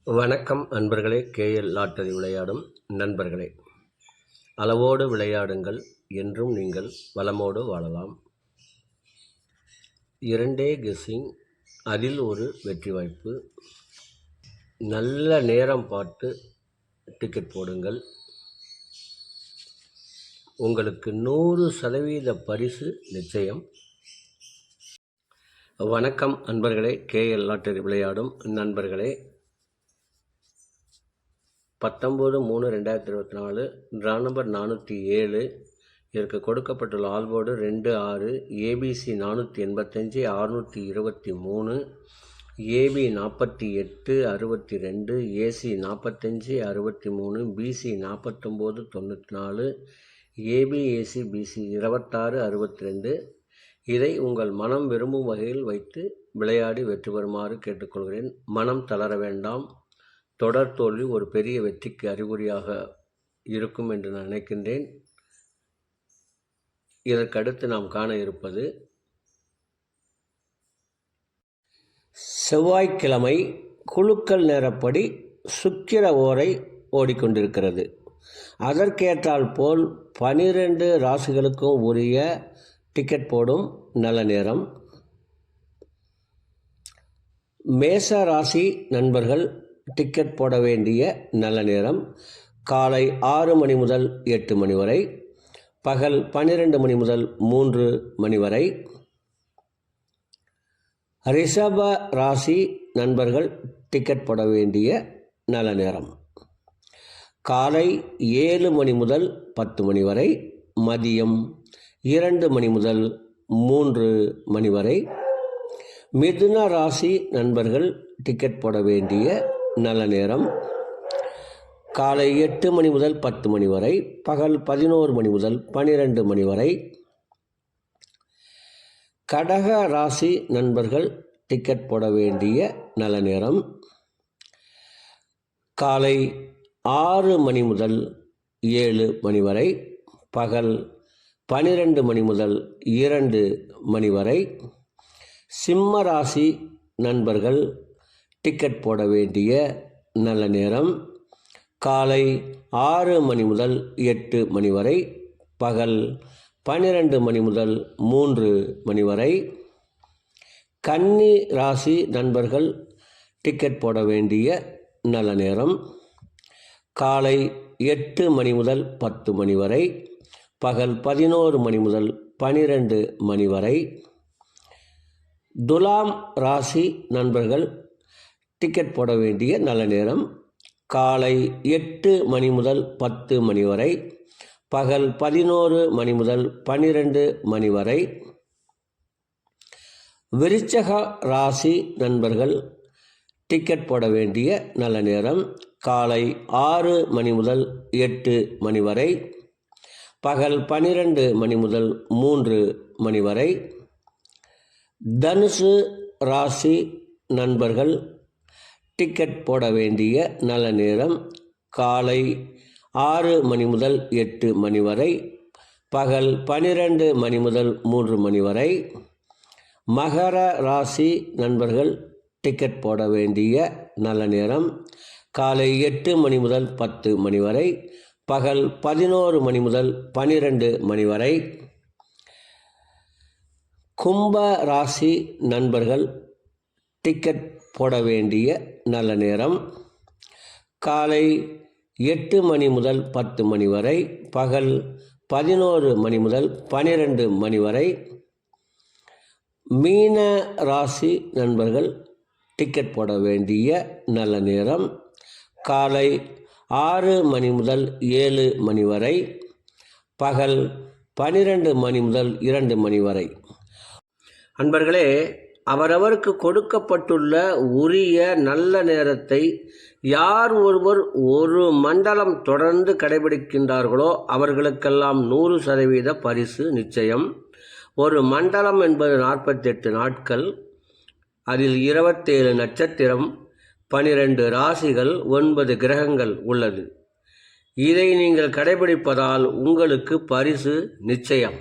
வணக்கம் அன்பர்களே. KL lottery விளையாடும் நண்பர்களே, அளவோடு விளையாடுங்கள், என்றும் நீங்கள் வளமோடு வாழலாம். 2 கெஸ்ஸிங், அதில் ஒரு வெற்றி வாய்ப்பு. நல்ல நேரம் பார்த்து டிக்கெட் போடுங்கள். உங்களுக்கு 100% பரிசு நிச்சயம். வணக்கம் அன்பர்களே. கேஎல் லாட்டரி விளையாடும் நண்பர்களே, 19/3/2024 ட்ரா நம்பர் 407. இதற்கு கொடுக்கப்பட்டுள்ள ஆல்போர்டு 26, ABC 485, 623, AB 48, 62, AC 45, 63, BC 49, 94, AB, AC, BC 26, 62. இதை உங்கள் மனம் விரும்பும் வகையில் வைத்து விளையாடி வெற்றி பெறுமாறு கேட்டுக்கொள்கிறேன். மனம் தளர வேண்டாம். தொடர் தோல்வி ஒரு பெரிய வெற்றிக்கு அறிகுறியாக இருக்கும் என்று நான் நினைக்கின்றேன். இதற்கடுத்து நாம் காண இருப்பது செவ்வாய்க்கிழமை குலுக்கல் நேரப்படி சுக்கிர ஓரை ஓடிக்கொண்டிருக்கிறது. அதற்கேற்றால் போல் 12 ராசிகளுக்கும் உரிய டிக்கெட் போடும் நல்ல நேரம். மேச ராசி நண்பர்கள் டிக்கெட் போட வேண்டிய நல்ல நேரம் காலை 6 மணி முதல் 8 மணி வரை, பகல் 12 மணி முதல் 3 மணி வரை. ரிஷப ராசி நண்பர்கள் டிக்கெட் போட வேண்டிய நல்ல நேரம் காலை 7 மணி முதல் 10 மணி வரை, மதியம் 2 மணி முதல் 3 மணி வரை. மிதுன ராசி நண்பர்கள் டிக்கெட் போட வேண்டிய நல்ல நேரம் காலை 8 மணி முதல் 10 மணி வரை, பகல் 11 மணி முதல் 12 மணி வரை. கடக ராசி நண்பர்கள் டிக்கெட் போட வேண்டிய நல்ல நேரம் காலை 6 மணி முதல் 7 மணி வரை, பகல் 12 மணி முதல் 2 மணி வரை. சிம்ம ராசி நண்பர்கள் டிக்கெட் போட வேண்டிய நல்ல நேரம் காலை 6 மணி முதல் 8 மணி வரை, பகல் 12 மணி முதல் 3 மணி வரை. கன்னி ராசி நண்பர்கள் டிக்கெட் போட வேண்டிய நல்ல நேரம் காலை 8 மணி முதல் 10 மணி வரை, பகல் 11 மணி முதல் 12 மணி வரை. துலாம் ராசி நண்பர்கள் டிக்கெட் போட வேண்டிய நல்ல நேரம் காலை 8 மணி முதல் 10 மணி வரை, பகல் 11 மணி முதல் 12 மணி வரை. விருச்சக ராசி நண்பர்கள் டிக்கெட் போட வேண்டிய நல்ல நேரம் காலை 6 மணி முதல் 8 மணி வரை, பகல் 12 மணி முதல் 3 மணி வரை. தனுசு ராசி நண்பர்கள் டிக்கெட் போட வேண்டிய நல்ல நேரம் காலை 6 மணி முதல் 8 மணி வரை, பகல் 12 மணி முதல் 3 மணி வரை. மகர ராசி நண்பர்கள் டிக்கெட் போட வேண்டிய நல்ல நேரம் காலை 8 மணி முதல் 10 மணி வரை, பகல் 11 மணி முதல் 12 மணி வரை. கும்ப ராசி நண்பர்கள் டிக்கெட் போட வேண்டிய நல்ல நேரம் காலை 8 மணி முதல் 10 மணி வரை, பகல் 11 மணி முதல் 12 மணி வரை. மீன ராசி நண்பர்கள் டிக்கெட் போட வேண்டிய நல்ல நேரம் காலை 6 மணி முதல் 7 மணி வரை, பகல் 12 மணி முதல் 2 மணி வரை. அன்பர்களே, அவரவருக்கு கொடுக்கப்பட்டுள்ள உரிய நல்ல நேரத்தை யார் ஒருவர் ஒரு மண்டலம் தொடர்ந்து கடைபிடிக்கின்றார்களோ அவர்களுக்கெல்லாம் 100% பரிசு நிச்சயம். ஒரு மண்டலம் என்பது 48 நாட்கள். அதில் 27 நட்சத்திரம், 12 ராசிகள், 9 கிரகங்கள் உள்ளது. இதை நீங்கள் கடைபிடிப்பதால் உங்களுக்கு பரிசு நிச்சயம்.